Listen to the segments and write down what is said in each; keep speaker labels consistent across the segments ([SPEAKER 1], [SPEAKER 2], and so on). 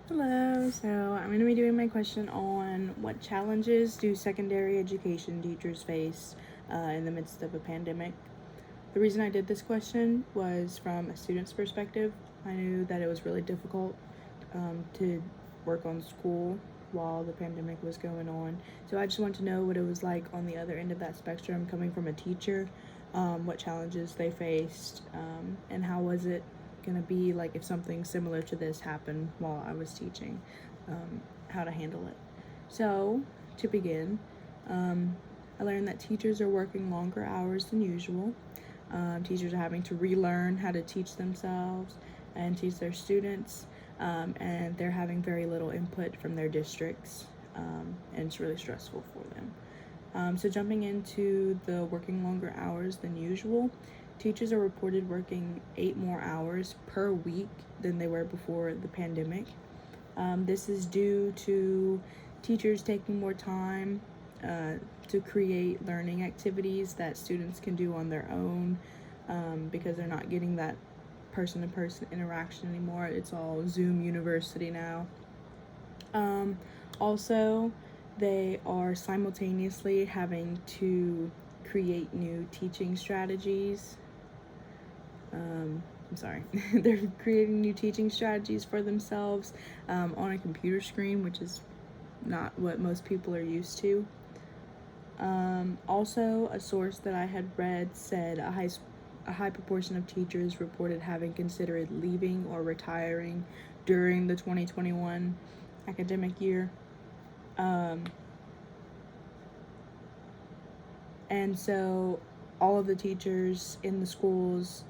[SPEAKER 1] Hello, so I'm going to be doing my question on what challenges do secondary education teachers face in the midst of a pandemic. The reason I did this question was from a student's perspective. I knew that it was really difficult to work on school while the pandemic was going on. So I just wanted to know what it was like on the other end of that spectrum coming from a teacher, what challenges they faced, and how was it going to be like if something similar to this happened while I was teaching, how to handle it. So, to begin, I learned that teachers are working longer hours than usual. Teachers are having to relearn how to teach themselves and teach their students, and they're having very little input from their districts, and it's really stressful for them. So, jumping into the working longer hours than usual, teachers are reported working 8 more hours per week than they were before the pandemic. This is due to teachers taking more time to create learning activities that students can do on their own, because they're not getting that person to person interaction anymore. It's all Zoom University now. Also, they are simultaneously having to create new teaching strategies. I'm sorry. They're creating new teaching strategies for themselves on a computer screen, which is not what most people are used to. Also, a source that I had read said a high proportion of teachers reported having considered leaving or retiring during the 2021 academic year. And so all of the teachers in the schools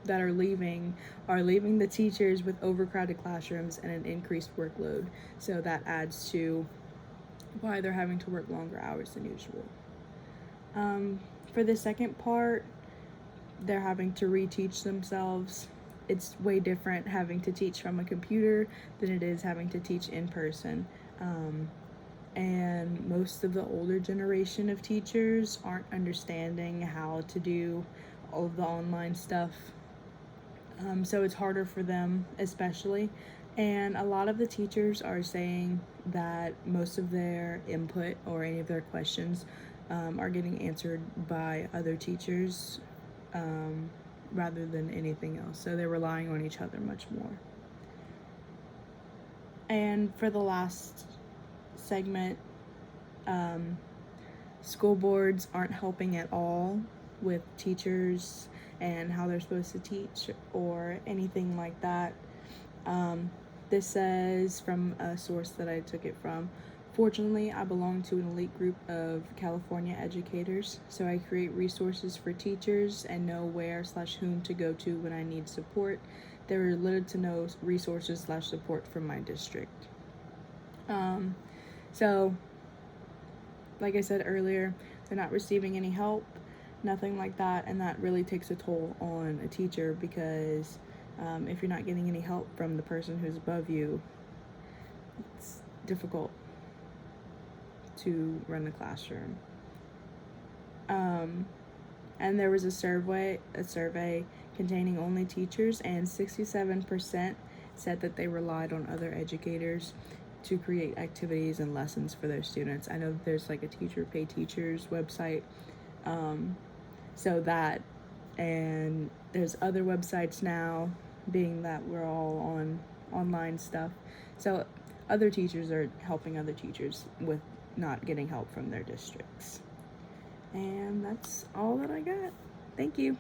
[SPEAKER 1] that are leaving the teachers with overcrowded classrooms and an increased workload. So that adds to why they're having to work longer hours than usual. For the second part, they're having to reteach themselves. It's way different having to teach from a computer than it is having to teach in person. And most of the older generation of teachers aren't understanding how to do all of the online stuff. So it's harder for them, especially. And a lot of the teachers are saying that most of their input or any of their questions are getting answered by other teachers rather than anything else. So they're relying on each other much more. And for the last segment, school boards aren't helping at all with teachers and how they're supposed to teach or anything like that. This says from a source that I took it from, fortunately, I belong to an elite group of California educators, so I create resources for teachers and know where/whom to go to when I need support. There are little to no resources/support from my district. So, like I said earlier, they're not receiving any help, nothing like that, and that really takes a toll on a teacher because if you're not getting any help from the person who's above you, it's difficult to run the classroom. And there was a survey containing only teachers, and 67% said that they relied on other educators to create activities and lessons for their students. I know there's like a teacher pay teachers website, so that, and there's other websites now, being that we're all on online stuff. So other teachers are helping other teachers with not getting help from their districts. And that's all that I got. Thank you.